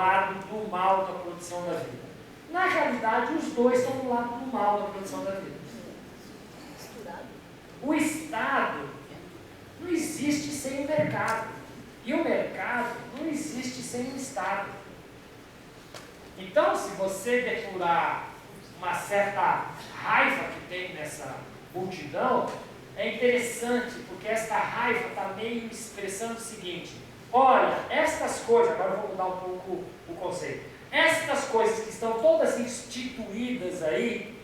lado do mal da produção da vida. Na realidade, os dois estão do lado do mal da produção da vida. O Estado não existe sem o mercado. E o mercado não existe sem o Estado. Então, se você depurar uma certa raiva que tem nessa multidão, é interessante, porque esta raiva está meio expressando o seguinte: olha, estas coisas, agora eu vou mudar um pouco o conceito, estas coisas que estão todas instituídas aí,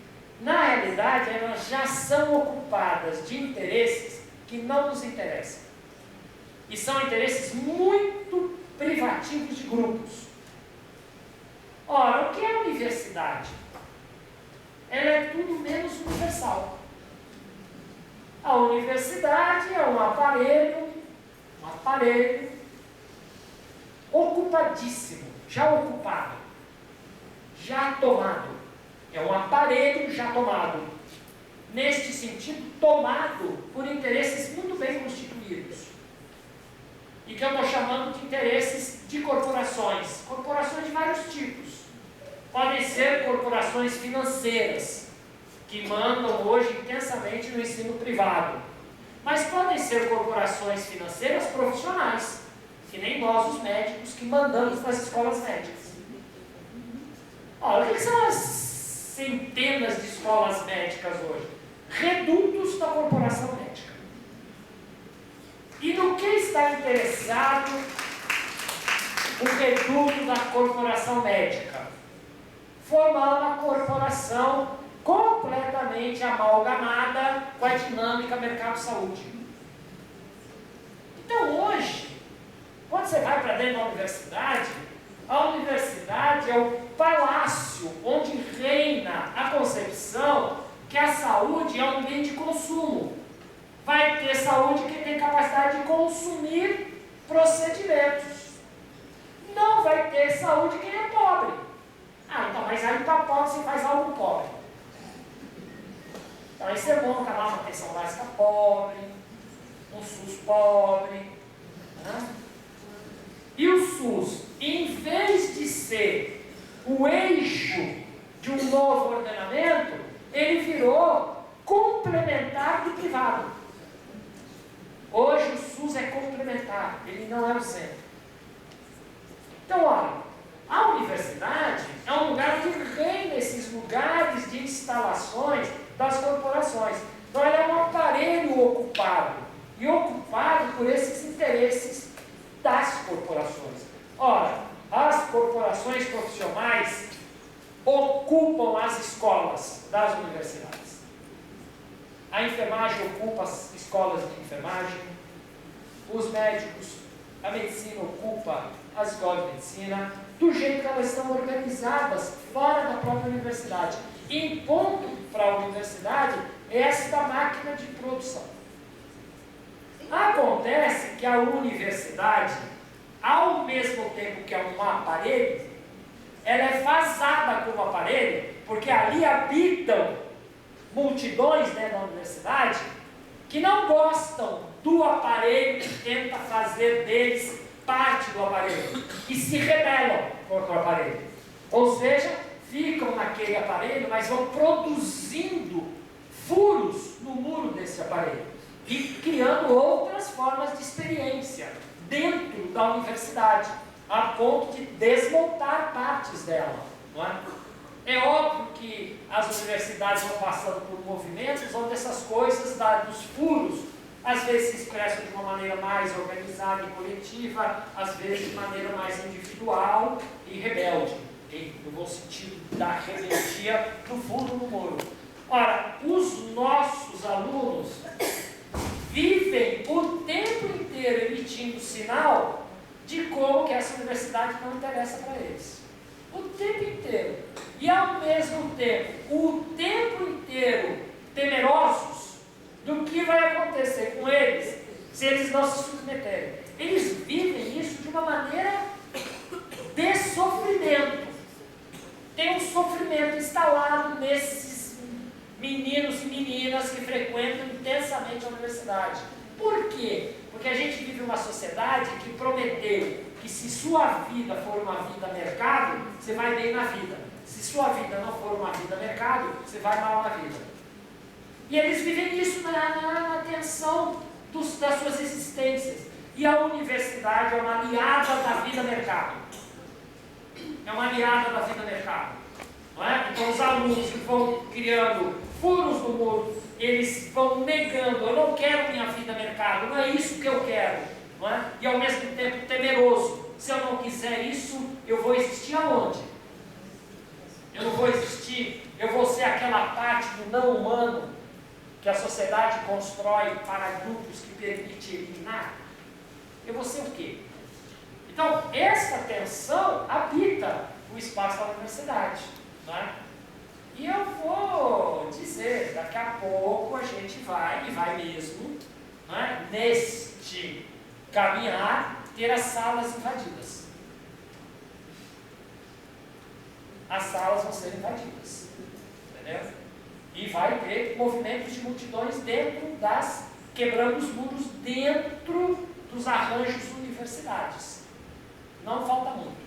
na realidade elas já são ocupadas de interesses que não nos interessam. E são interesses muito privativos de grupos. Ora, o que é a universidade? Ela é tudo menos universal. A universidade é um aparelho ocupadíssimo, já ocupado, já tomado. É um aparelho já tomado. Neste sentido, tomado por interesses muito bem constituídos. E que eu estou chamando de interesses de corporações. Corporações de vários tipos. Podem ser corporações financeiras, que mandam hoje intensamente no ensino privado. Mas podem ser corporações financeiras profissionais, que nem nós, os médicos, que mandamos nas escolas médicas. Olha, o que são as centenas de escolas médicas hoje? Redutos da corporação médica. E no que está interessado o reduto da corporação médica? Formar uma corporação completamente amalgamada com a dinâmica mercado-saúde. Então hoje, quando você vai para dentro da universidade, a universidade é o palácio onde reina a concepção que a saúde é um bem de consumo. Vai ter saúde quem tem capacidade de consumir procedimentos. Não vai ter saúde quem é pobre. Ah, então, mas aí para pobre você faz algo pobre. Então aí você monta lá uma atenção básica pobre, um SUS pobre, né? E o SUS, em vez de ser o eixo de um novo ordenamento, ele virou complementar do privado. Hoje o SUS é complementar, ele não é o centro. Então, olha, a universidade é um lugar que reina esses lugares de instalações das corporações. Então, ela é um aparelho ocupado, e ocupado por esses interesses das corporações. Ora, as corporações profissionais ocupam as escolas das universidades. A enfermagem ocupa as escolas de enfermagem, os médicos, a medicina ocupa as escolas de medicina, do jeito que elas estão organizadas fora da própria universidade, impondo para a universidade esta máquina de produção. Acontece que a universidade, ao mesmo tempo que é um aparelho, ela é fasada como aparelho, porque ali habitam multidões dentro da universidade que não gostam do aparelho, que tenta fazer deles parte do aparelho, e se rebelam contra o aparelho. Ou seja, ficam naquele aparelho, mas vão produzindo furos no muro desse aparelho e criando outras formas de experiência dentro da universidade, a ponto de desmontar partes dela, não é? É óbvio que as universidades vão passando por movimentos onde essas coisas dos furos às vezes se expressam de uma maneira mais organizada e coletiva, às vezes de maneira mais individual e rebelde, no bom sentido da rebeldia do fundo no muro. Ora, os nossos alunos vivem o tempo inteiro emitindo sinal de como que essa universidade não interessa para eles. O tempo inteiro. E ao mesmo tempo, o tempo inteiro temerosos do que vai acontecer com eles se eles não se submeterem. Eles vivem isso de uma maneira de sofrimento. Tem um sofrimento instalado nesses meninos e meninas que frequentam intensamente a universidade. Por quê? Porque a gente vive uma sociedade que prometeu que se sua vida for uma vida mercado, você vai bem na vida. Se sua vida não for uma vida mercado, você vai mal na vida. E eles vivem isso na tensão das suas existências. E a universidade é uma aliada da vida mercado. É uma aliada da vida mercado. Não é? Então os alunos que vão criando furos no muro, eles vão negando, eu não quero minha vida mercado, não é isso que eu quero. Não é? E ao mesmo tempo temeroso. Se eu não quiser isso, eu vou existir aonde? Eu não vou existir, eu vou ser aquela parte do não humano que a sociedade constrói para grupos que permite eliminar. Eu vou ser o quê? Então, essa tensão habita o espaço da universidade. Não é? E eu vou dizer, daqui a pouco a gente vai, e vai mesmo, não é? Neste caminhar, ter as salas invadidas. As salas vão ser invadidas. Entendeu? E vai ter movimentos de multidões dentro quebrando os muros dentro dos arranjos universidades. Não falta muito.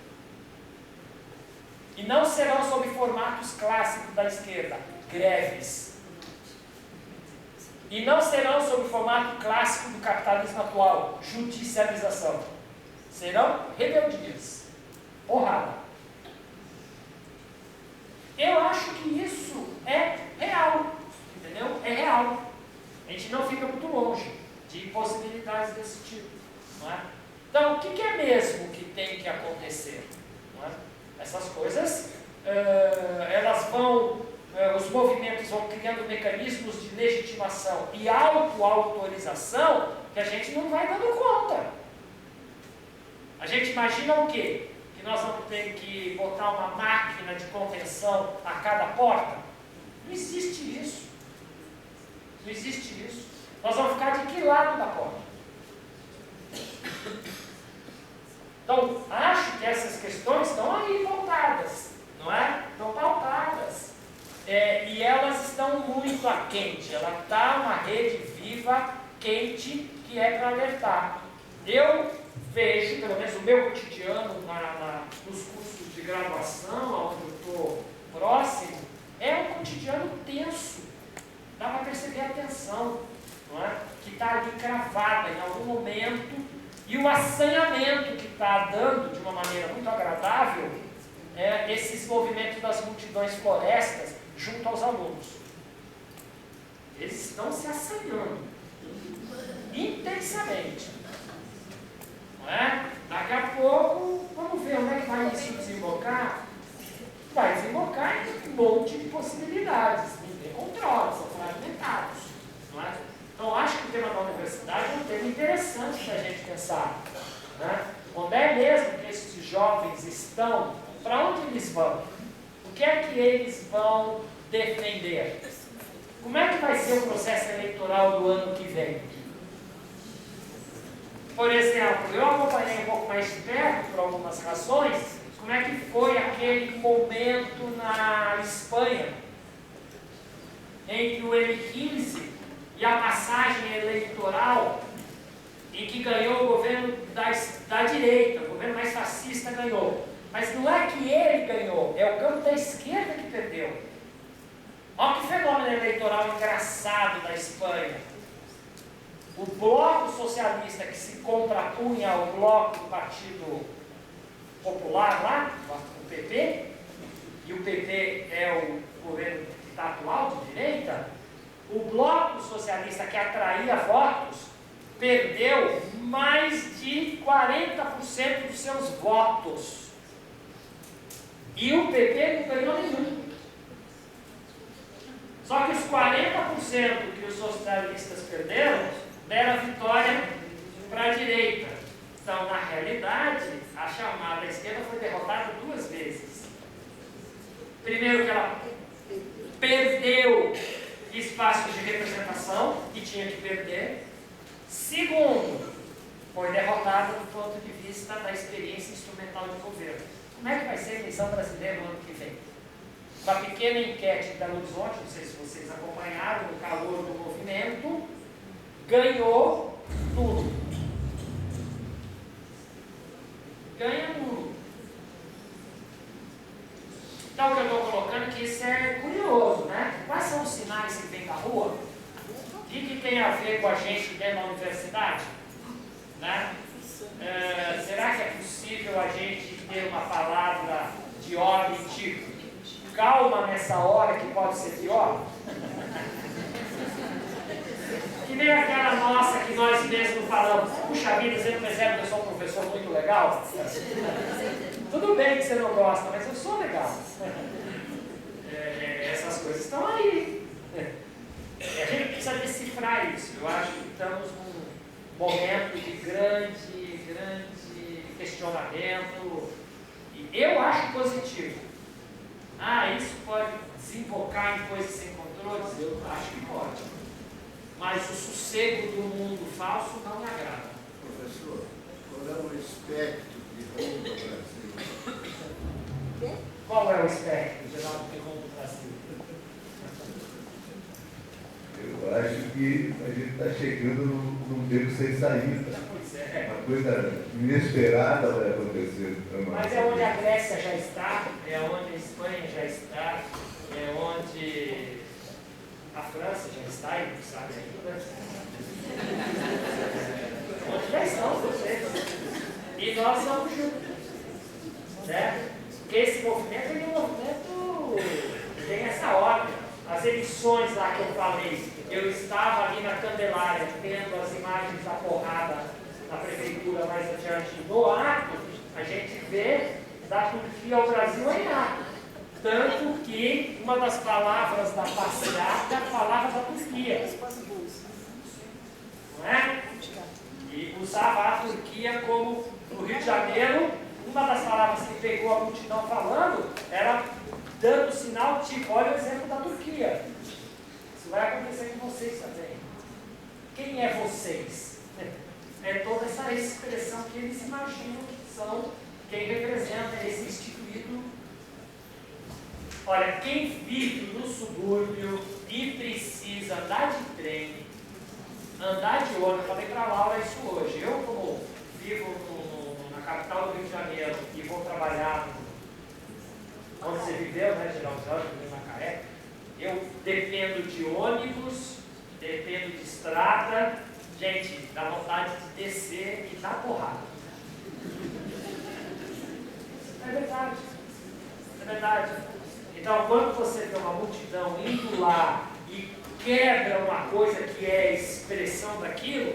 E não serão sob formatos clássicos da esquerda, greves. E não serão sob formato clássico do capitalismo atual, judicialização. Serão rebeldias, porrada. Eu acho que isso é real, entendeu? É real. A gente não fica muito longe de possibilidades desse tipo, não é? Então, o que é mesmo que tem que acontecer? Não é? Essas coisas, os movimentos vão criando mecanismos de legitimação e auto-autorização que a gente não vai dando conta. A gente imagina o quê? Que nós vamos ter que botar uma máquina de contenção a cada porta? Não existe isso. Não existe isso. Nós vamos ficar de que lado da porta? Então, acho que essas questões estão aí pautadas, não é? Estão pautadas. E elas estão muito a quente. Ela está uma rede viva, quente, que é para alertar. Eu vejo, pelo menos o meu cotidiano nos cursos de graduação, onde eu estou próximo, é um cotidiano tenso. Dá para perceber a tensão, não é? Que está ali cravada em algum momento. E o assanhamento que está dando de uma maneira muito agradável esses movimentos das multidões florestas junto aos alunos. Eles estão se assanhando intensamente. Não é? Daqui a pouco, vamos ver onde é que vai isso desembocar. Vai desembocar em um monte de possibilidades. Ninguém controla, são fragmentados. Não é? Então, acho que o tema da universidade é um tema interessante para a gente pensar. Né? Onde é mesmo que esses jovens estão? Para onde eles vão? O que é que eles vão defender? Como é que vai ser o processo eleitoral do ano que vem? Por exemplo, eu acompanhei um pouco mais de perto, por algumas razões, como é que foi aquele momento na Espanha, entre o M15 e a passagem eleitoral em que ganhou o governo da direita, o governo mais fascista ganhou. Mas não é que ele ganhou, é o campo da esquerda que perdeu. Olha que fenômeno eleitoral engraçado da Espanha. O bloco socialista que se contrapunha ao bloco do Partido Popular lá, o PP, e o PP é o governo que está atual de direita, o bloco socialista que atraía votos perdeu mais de 40% dos seus votos. E o PP não ganhou nenhum. Só que os 40% que os socialistas perderam deram a vitória para a direita. Então, na realidade, a chamada esquerda foi derrotada duas vezes. Primeiro que ela perdeu espaços de representação, que tinha que perder. Segundo, foi derrotada do ponto de vista da experiência instrumental de governo. Como é que vai ser a eleição brasileira no ano que vem? Uma pequena enquete de Belo Horizonte, não sei se vocês acompanharam, no calor do movimento, ganhou Nulo. Ganha nulo. Então o que eu estou colocando é que isso é curioso, né? Quais são os sinais que vem da rua? O que tem a ver com a gente dentro da universidade? Né? Será que é possível a gente ter uma palavra de ordem tipo calma nessa hora que pode ser pior? Que nem aquela nossa que nós mesmos falamos, puxa vida, você não percebe que eu sou um professor muito legal? Tudo bem que você não gosta, mas eu sou legal. Essas coisas estão aí. A gente precisa decifrar isso. Eu acho que estamos num momento de grande questionamento. E eu acho positivo. Isso pode desembocar em coisas sem controle? Eu acho que pode. Mas o sossego do mundo falso não me agrada. Professor, qual é o espectro de rumo do Brasil? Qual é o espectro geral de rumo do Brasil? Eu acho que a gente está chegando num tempo sem saída. Pois é. Uma coisa inesperada vai acontecer. Mas é onde a Grécia já está, é onde a Espanha já está, é onde a França já está, e não sabe ainda. Onde já estão vocês. E nós vamos juntos. Certo? Porque esse movimento é um movimento que tem essa ordem. As eleições lá que eu falei, eu estava ali na Candelária, tendo as imagens da porrada na prefeitura mais adiante no ato, a gente vê da Turquia ao Brasil em ato. Tanto que uma das palavras da passeata falava da Turquia. Não é? E usava a Turquia como, no Rio de Janeiro, uma das palavras que pegou a multidão falando era dando sinal tipo, olha o exemplo da Turquia. Isso vai acontecer com vocês também. Quem é vocês? É toda essa expressão que eles imaginam que são quem representa esse instituído. Olha, quem vive no subúrbio e precisa andar de trem, andar de ônibus, eu falei para a Laura isso hoje. Eu, como vivo na capital do Rio de Janeiro e vou trabalhar onde você viveu, né, Geralzão, em Macaé, eu dependo de ônibus, dependo de estrada, gente, dá vontade de descer e dar porrada. É verdade. É verdade. Então, quando você vê uma multidão indo lá e quebra uma coisa que é a expressão daquilo,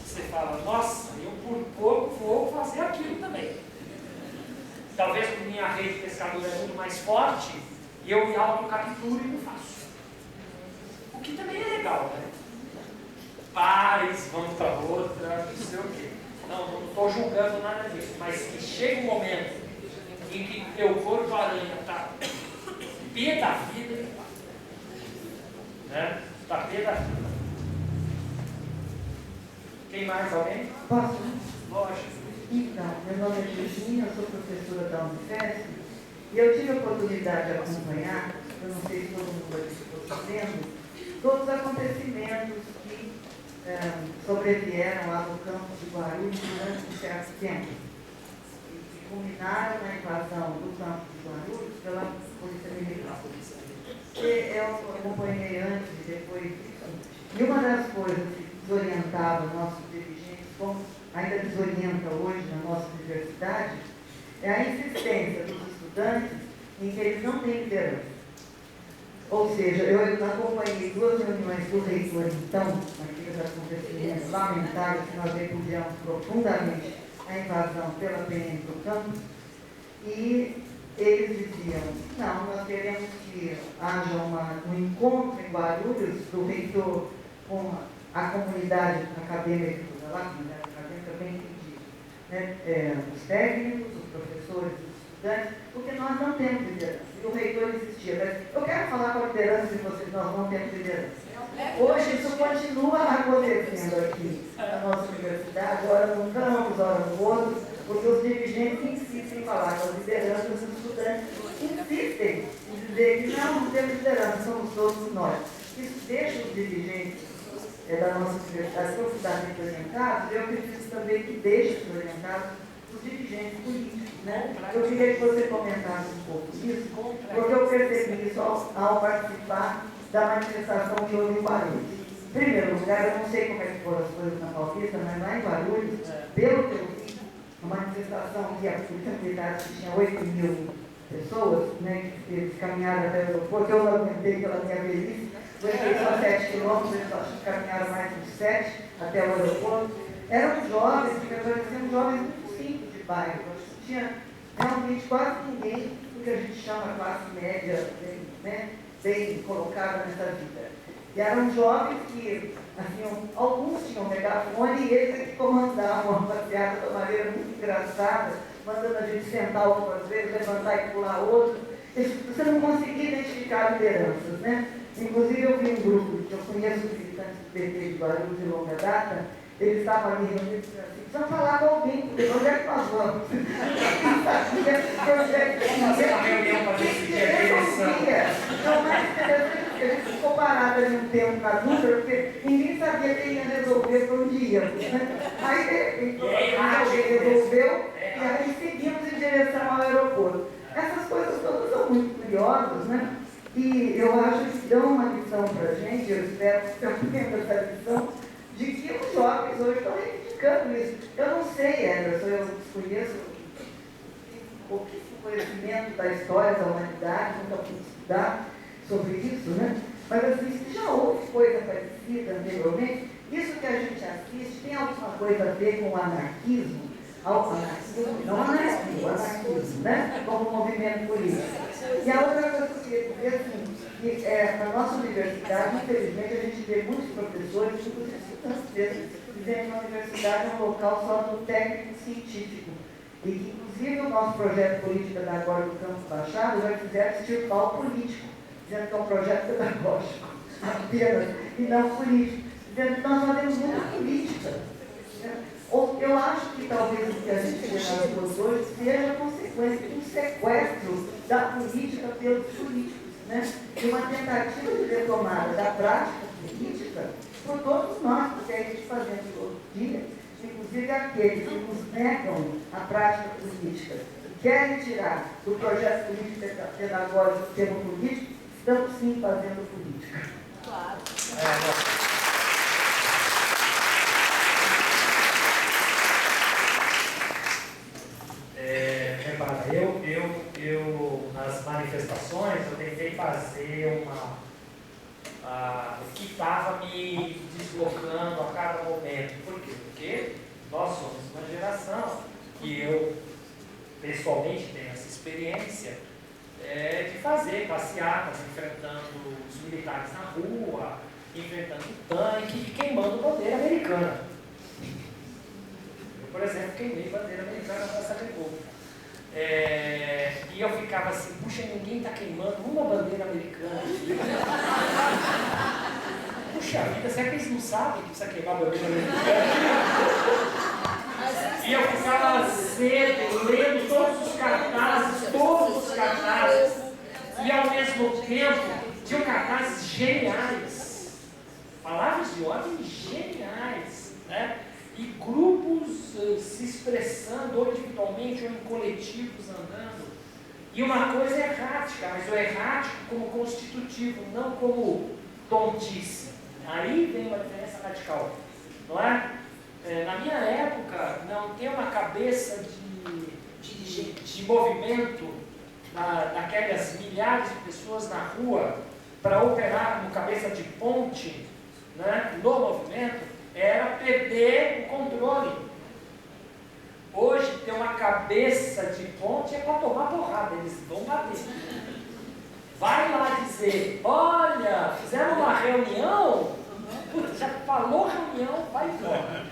você fala, nossa, eu por pouco vou fazer aquilo também. Talvez porque minha rede pescadora é muito mais forte e eu me autocapturo e não faço. O que também é legal, né? Paz, vamos para outra, não sei o quê. Não estou julgando nada disso, mas que chega um momento em que teu corpo aranha está pé da vida, né? Está pé da vida. Tem mais alguém? Posso? Lógico. Então, meu nome é Virginia, eu sou professora da Unifesp e eu tive a oportunidade de acompanhar, eu não sei se todo mundo aqui ficou sabendo, todos os acontecimentos que sobrevieram lá no campo de Guarulhos durante um certo tempo e que culminaram na invasão do campo de Guarulhos pela Polícia Militar. Eu acompanhei antes e depois disso, e uma das coisas que desorientava nossos dirigentes, como ainda desorienta hoje na nossa universidade, é a insistência dos estudantes em que eles não têm liderança. Ou seja, eu acompanhei 2 reuniões do reitor, então, naqueles acontecimentos lamentáveis que nós repudiamos profundamente a invasão pela PM do campus, e eles diziam, não, nós queremos que haja um encontro em Guarulhos do reitor com a comunidade acadêmica lá, bem entendido, né? Os técnicos, os professores, os estudantes, porque nós não temos liderança. E o reitor insistia, mas eu quero falar com a liderança de vocês, nós não temos liderança. Hoje isso continua acontecendo aqui na nossa universidade, ora num campus, ora no outro, porque os dirigentes insistem em falar com as lideranças, os estudantes insistem em dizer que não temos liderança, somos todos nós. Isso deixa os dirigentes da nossa universidade profundamente orientados, eu preciso também que deixem orientados os dirigentes políticos. Né? Eu queria que você comentasse um pouco disso, porque eu percebi isso ao participar da manifestação que houve em Guarulhos. Em primeiro lugar, eu não sei como é que foram as coisas na Paulista, mas lá em Guarulhos, pelo que eu vi, uma manifestação que a Polícia Militar tinha 8.000 pessoas, né, que caminharam até o aeroporto, eu não aguentei pela minha velhice, aguentei só 7 quilômetros, eles acho que caminharam mais uns 7 até o aeroporto. Eram jovens, que pareciam jovens muito simples de bairro, não tinha realmente quase ninguém do que a gente chama classe média, né, bem colocada nessa vida. E eram jovens que, assim, alguns tinham megafone e eles que comandavam a passeada de uma maneira muito engraçada, mandando a gente sentar algumas vezes, levantar e pular outro. Você não conseguia identificar lideranças, né? Inclusive eu vi um grupo que eu conheço militantes do PT de Guarulhos de longa data, eles estavam ali reunidos assim, precisam falar com alguém, porque onde é que nós vamos? Então, mais interessante que a gente ficou parado ali um tempo na dúvida, porque ninguém sabia quem ia resolver para onde ia. Né? Aí alguém resolveu e aí seguimos em direção ao aeroporto. Essas coisas todas são muito curiosas, né? E eu acho que dão uma lição para a gente, eu espero que você aprenda essa lição, de que os jovens hoje estão reivindicando isso. Eu não sei, Anderson, eu desconheço pouquíssimo conhecimento da história da humanidade, nunca pude estudar sobre isso, né? Mas assim, se já houve coisa parecida anteriormente, isso que a gente assiste tem alguma coisa a ver com o anarquismo? Não anarquismo, anarquismo, né? Como movimento político. E a outra coisa que eu queria dizer, assim, que na nossa universidade, infelizmente, a gente vê muitos professores, inclusive estudantes mesmo, dizendo que a universidade é um local só do técnico científico. E que, inclusive, o nosso projeto político agora do Campus Baixado já fizeram extirpar o político, dizendo que é um projeto pedagógico apenas, e não político, dizendo que nós fazemos muita política. Eu acho que talvez o que a gente vê nas ruas hoje seja consequência de um sequestro da política pelos políticos, né? E uma tentativa de retomada da prática política por todos nós, porque a gente fazendo todo dia, inclusive aqueles que nos negam a prática política, que querem tirar do projeto político pedagógico o termo político, estão sim fazendo política. Claro. Eu nas manifestações, eu tentei fazer o que estava me deslocando a cada momento. Por quê? Porque nós somos uma geração, e eu pessoalmente tenho essa experiência, de fazer passeatas, enfrentando os militares na rua, enfrentando o tanque e queimando bandeira americana. Eu, por exemplo, queimei bandeira americana na Praça da República. E eu ficava assim, puxa, ninguém está queimando uma bandeira americana. Puxa vida, será que eles não sabem que precisa queimar bandeira americana? E eu ficava cedo, lendo todos os cartazes, e ao mesmo tempo tinham cartazes geniais, palavras de ordem geniais, né? E grupos se expressando, ou individualmente ou em coletivos andando. E uma coisa é errática, mas o errático como constitutivo, não como tontice. Aí vem uma diferença radical, não é? Na minha época, não ter uma cabeça de movimento daquelas milhares de pessoas na rua para operar como cabeça de ponte, né, no movimento, era perder o controle. Hoje, ter uma cabeça de ponte é para tomar porrada, eles vão bater. Vai lá dizer, olha, fizeram uma reunião, puta, já falou reunião, vai embora.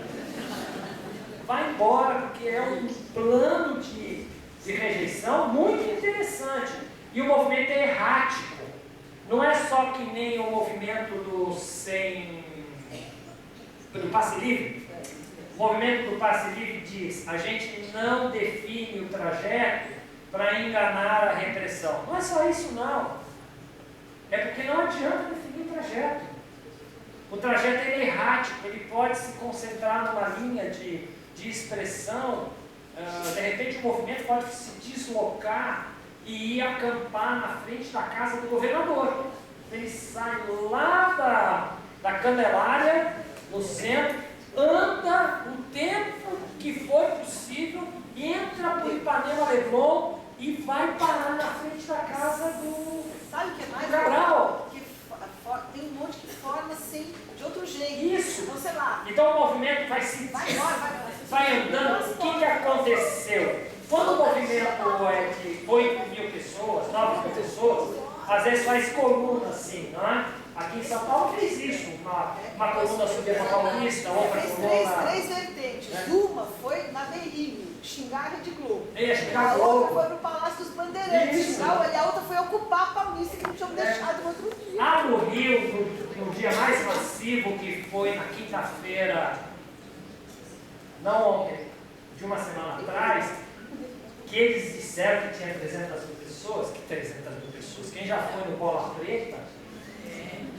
Vai embora, porque é um plano de rejeição muito interessante. E o movimento é errático. Não é só que nem o movimento do passe livre. O movimento do passe livre diz, a gente não define o trajeto para enganar a repressão. Não é só isso não. É porque não adianta definir o trajeto. O trajeto é errático, ele pode se concentrar numa linha de expressão, de repente o movimento pode se deslocar e ir acampar na frente da casa do governador. Ele sai lá da Candelária, no centro, anda o tempo que for possível, entra por Ipanema Leblon e vai parar na frente da casa do Sabe o que é mais? Cabral. Que tem um monte que forma assim, de outro jeito. Isso. Então, sei lá. Então o movimento vai embora, vai andando. O que aconteceu? Quando o movimento é de 8.000 pessoas, 9.000 pessoas, às vezes faz coluna assim, não é? Aqui em São Paulo fez isso, uma coluna subia para Paulista, outra fez coluna... três vertentes. Uma foi na Beirinho, xingar a Rede Globo. Xingar a Globo. outra foi para o Palácio dos Bandeirantes, xingar, e a outra foi ocupar a Paulista que não tinham deixado no outro dia. No Rio, no dia mais massivo, que foi na quinta-feira, não ontem, de uma semana atrás, que eles disseram que tinha 300.000 pessoas, quem já foi no Bola Preta,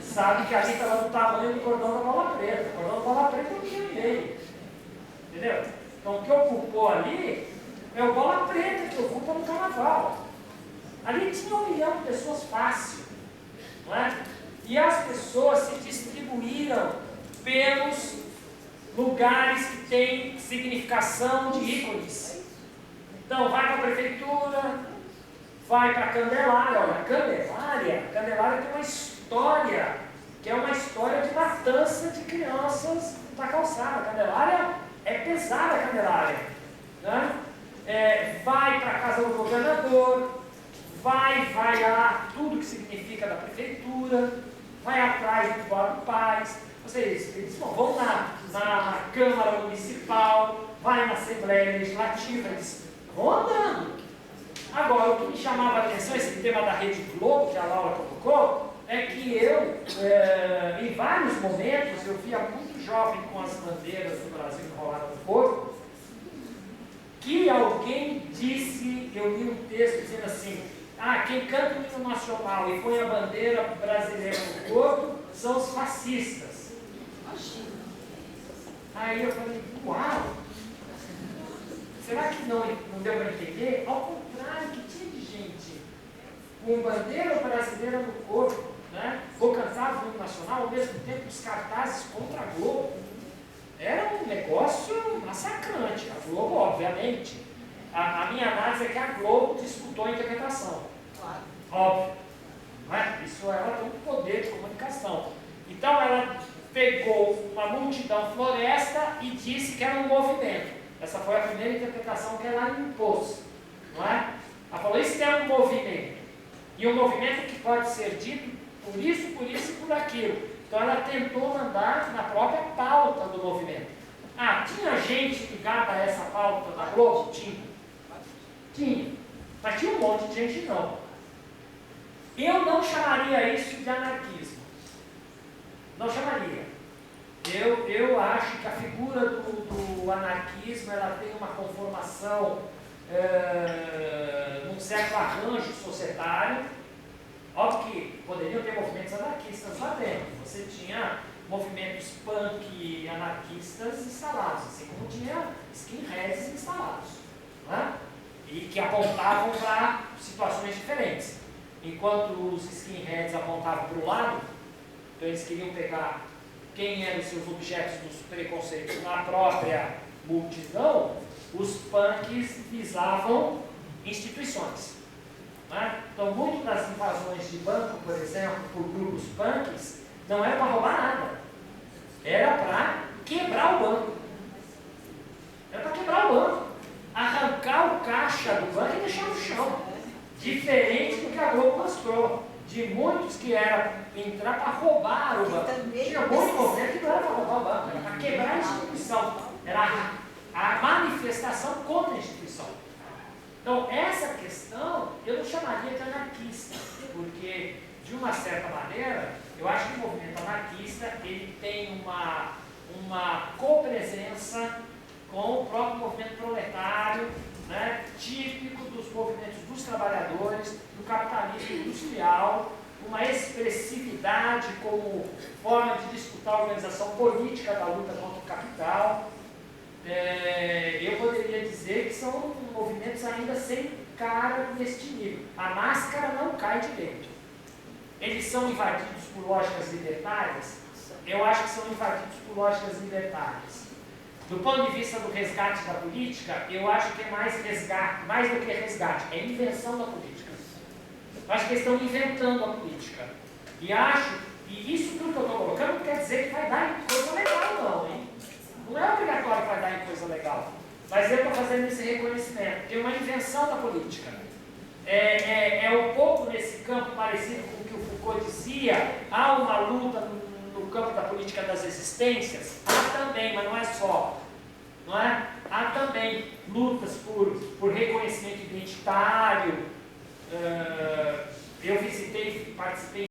sabe que ali estava do tamanho do cordão da Bola Preta. O cordão da Bola Preta não tinha meio. Entendeu? Então o que ocupou ali é o Bola Preta que ocupa no carnaval. Ali tinha 1 milhão de pessoas fácil. Não é? E as pessoas se distribuíram pelos lugares que têm significação de ícones. Então vai para a prefeitura, vai para a Candelária. Olha, a Candelária tem uma história, que é uma história de matança de crianças da calçada. A Candelária é pesada, a Candelária. Né? Vai para a casa do governador, vai lá tudo que significa da prefeitura, vai atrás do Eduardo Paes. Eles vão na Câmara Municipal, vai na Assembleia Legislativa, eles vão andando. Agora, o que me chamava a atenção, esse tema da Rede Globo, que a Laura colocou, é que eu, em vários momentos, eu via muito jovem com as bandeiras do Brasil enroladas no corpo, que alguém disse, eu li um texto dizendo assim, quem canta o hino nacional e põe a bandeira brasileira no corpo são os fascistas. Aí eu falei, uau! Será que não deu para entender? Ao contrário, que tinha de gente com bandeira brasileira no corpo, né? Ou cantava o hino nacional, ao mesmo tempo os cartazes contra a Globo. Era um negócio massacrante. A Globo, obviamente, a minha análise é que a Globo disputou a interpretação. Claro. Óbvio. Não é? Isso ela tem um poder de comunicação. Então ela pegou uma multidão floresta e disse que era um movimento. Essa foi a primeira interpretação que ela impôs. Não é? Ela falou, isso é um movimento. E um movimento que pode ser dito por isso e por aquilo. Então ela tentou mandar na própria pauta do movimento. Tinha gente ligada a essa pauta da Globo? Tinha. Mas tinha um monte de gente não. Eu não chamaria isso de anarquismo. Não chamaria. Eu acho que a figura do anarquismo ela tem uma conformação num certo arranjo societário. Óbvio que poderiam ter movimentos anarquistas lá dentro. Você tinha movimentos punk anarquistas instalados, assim como tinha skinheads instalados, né? E que apontavam para situações diferentes. Enquanto os skinheads apontavam para o lado, então eles queriam pegar quem eram os seus objetos dos preconceitos na própria multidão, os punks visavam instituições. Né? Então, muito das invasões de banco, por exemplo, por grupos punks, não era para roubar nada. Era para quebrar o banco. Era para quebrar o banco. Arrancar o caixa do banco e deixar no chão. Diferente do que a Globo mostrou. De muitos que era entrar para roubar o banco. Tinha muito movimento que não era para roubar o banco, era para quebrar a instituição. Era a manifestação contra a instituição. Então, essa questão eu não chamaria de anarquista, porque, de uma certa maneira, eu acho que o movimento anarquista ele tem uma copresença com o próprio movimento proletário, né, típico dos movimentos dos trabalhadores, do capitalismo industrial, uma expressividade como forma de disputar a organização política da luta contra o capital. Eu poderia dizer que são movimentos ainda sem cara neste nível. A máscara não cai direito. Eles são invadidos por lógicas libertárias? Eu acho que são invadidos por lógicas libertárias. Do ponto de vista do resgate da política, eu acho que é mais resgate, mais do que resgate, é invenção da política. Eu acho que eles estão inventando a política. E isso tudo que eu estou colocando não quer dizer que vai dar em coisa legal, não, hein? Não é obrigatório que vai dar em coisa legal. Mas eu estou fazendo esse reconhecimento. É uma invenção da política. É um pouco nesse campo parecido com o que o Foucault dizia, há uma luta no campo da política das existências? Há também, mas não é só. Não é? Há também lutas por reconhecimento identitário. Eu visitei, participei